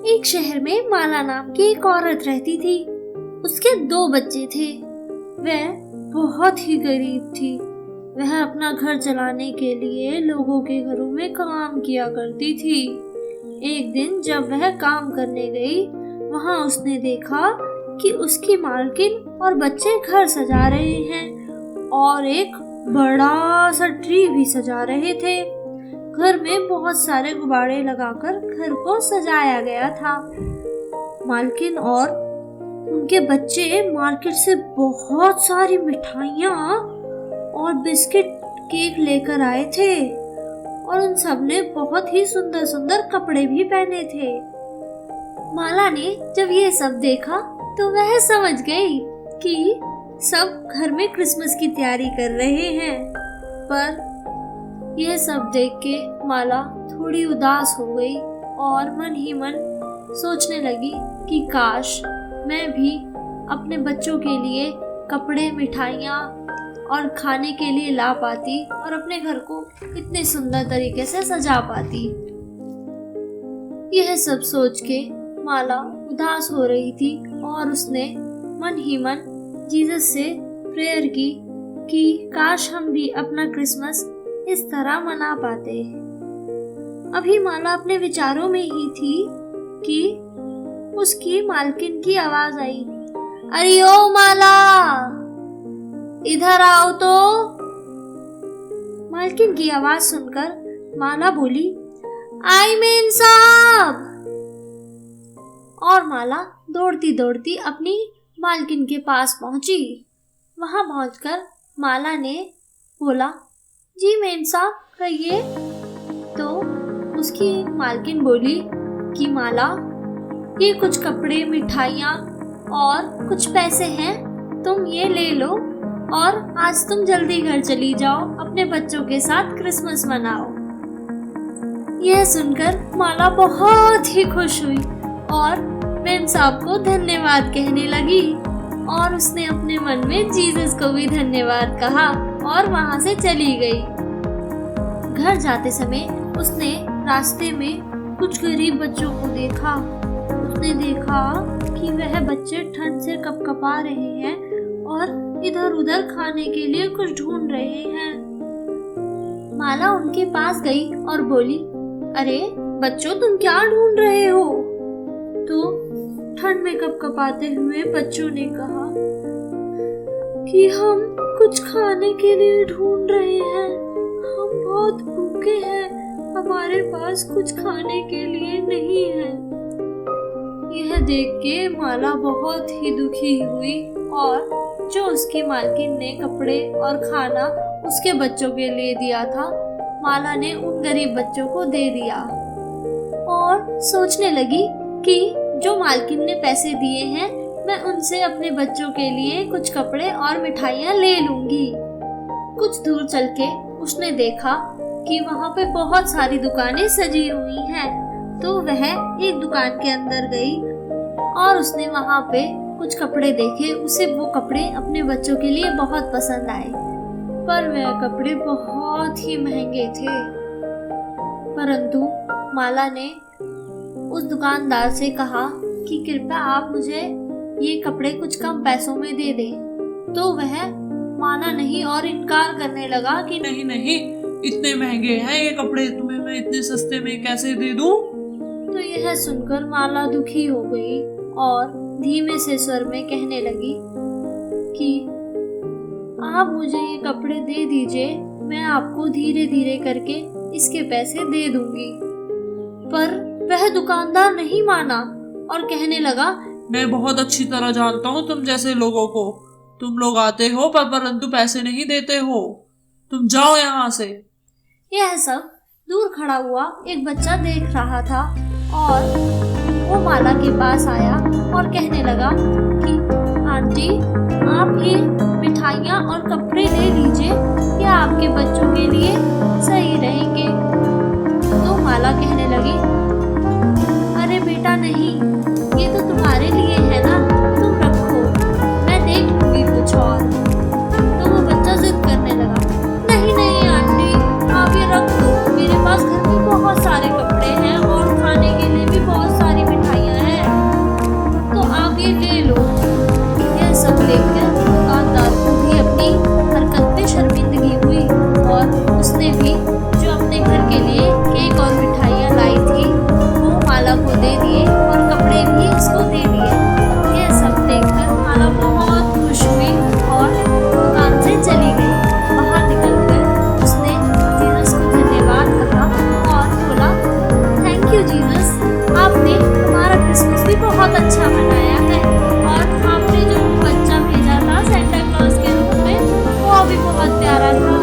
एक शहर में माला नाम की एक औरत रहती थी। उसके 2 बच्चे थे। वह बहुत ही गरीब थी। वह अपना घर चलाने के लिए लोगों के घरों में काम किया करती थी। एक दिन जब वह काम करने गई, वहां उसने देखा कि उसकी मालकिन और बच्चे घर सजा रहे हैं और एक बड़ा सा ट्री भी सजा रहे थे। घर में बहुत सारे गुब्बारे लगाकर घर को सजाया गया था। मालकिन और उनके बच्चे मार्केट से बहुत सारी मिठाइयाँ और बिस्किट केक लेकर आए थे और उन सब ने बहुत ही सुंदर सुंदर कपड़े भी पहने थे। माला ने जब ये सब देखा तो वह समझ गई कि सब घर में क्रिसमस की तैयारी कर रहे हैं। पर यह सब देख के माला थोड़ी उदास हो गई और मन ही मन सोचने लगी कि काश मैं भी अपने बच्चों के लिए कपड़े, मिठाइयाँ और खाने के लिए ला पाती और अपने घर को इतने सुंदर तरीके से सजा पाती। यह सब सोच के माला उदास हो रही थी और उसने मन ही मन जीसस से प्रेयर की कि काश हम भी अपना क्रिसमस इस तरह मना पाते। अभी माला अपने विचारों में ही थी कि उसकी मालकिन की आवाज आई, अरे ओ माला, इधर आओ तो। मालकिन की आवाज सुनकर माला बोली, आई मेम साहब। और माला दौड़ती दौड़ती अपनी मालकिन के पास पहुंची। वहां पहुंचकर माला ने बोला, जी मेम साहब कहिए। तो उसकी मालकिन बोली कि माला, ये कुछ कपड़े, मिठाइयाँ और कुछ पैसे हैं, तुम ये ले लो और आज तुम जल्दी घर चली जाओ, अपने बच्चों के साथ क्रिसमस मनाओ। यह सुनकर माला बहुत ही खुश हुई और मेम साहब को धन्यवाद कहने लगी और उसने अपने मन में जीसस को भी धन्यवाद कहा और वहां से चली गई। घर जाते समय उसने रास्ते में कुछ गरीब बच्चों को देखा। उसने देखा कि वह बच्चे ठंड से कपकपा रहे हैं और इधर उधर खाने के लिए कुछ ढूंढ रहे हैं। माला उनके पास गई और बोली, अरे बच्चों, तुम क्या ढूंढ रहे हो? तो ठंड में कपकपाते हुए बच्चों ने कहा कि हम कुछ खाने के लिए ढूंढ रहे हैं, हम बहुत भूखे हैं, हमारे पास कुछ खाने के लिए नहीं है। यह देख के माला बहुत ही दुखी हुई और जो उसकी मालकिन ने कपड़े और खाना उसके बच्चों के लिए दिया था, माला ने उन गरीब बच्चों को दे दिया और सोचने लगी कि जो मालकिन ने पैसे दिए हैं, मैं उनसे अपने बच्चों के लिए कुछ कपड़े और मिठाइयाँ ले लूंगी। कुछ दूर चल के उसने देखा कि वहाँ पे बहुत सारी दुकानें सजी हुई हैं। तो वह एक दुकान के अंदर गई और उसने वहाँ पे कुछ कपड़े देखे। उसे वो कपड़े अपने बच्चों के लिए बहुत पसंद आए, पर वह कपड़े बहुत ही महंगे थे। परंतु माला ने उस दुकानदार से कहा कि कृपया आप मुझे ये कपड़े कुछ कम पैसों में दे दें। तो वह माना नहीं और इनकार करने लगा कि नहीं नहीं, इतने महंगे हैं ये कपड़े, तुम्हें मैं इतने सस्ते में कैसे दे दूं? तो यह सुनकर माला दुखी हो गई और धीमे से स्वर में कहने लगी कि आप मुझे ये कपड़े दे दीजिए, मैं आपको धीरे धीरे करके इसके पैसे दे दूंगी। पर वह दुकानदार नहीं माना और कहने लगा, मैं बहुत अच्छी तरह जानता हूँ तुम जैसे लोगों को। तुम लोग आते हो परंतु पैसे नहीं देते हो, तुम जाओ यहाँ से। यह सब दूर खड़ा हुआ एक बच्चा देख रहा था और वो माला के पास आया और कहने लगा कि आंटी, आप ये मिठाइयाँ और कपड़े ले लीजिए, ये आपके बच्चों के लिए सही रहेंगे। तो माला कहने लगी, अरे बेटा नहीं, ये तो तुम्हारे लिए है ना, तुम रखो, मैं देख लूंगी कुछ और। तो वो बच्चा जिद करने लगा, नहीं नहीं आंटी, आप ये रख दो, मेरे पास घर में बहुत सारे कपड़े हैं और खाने के लिए भी बहुत सारी मिठाई बहुत प्यारा था।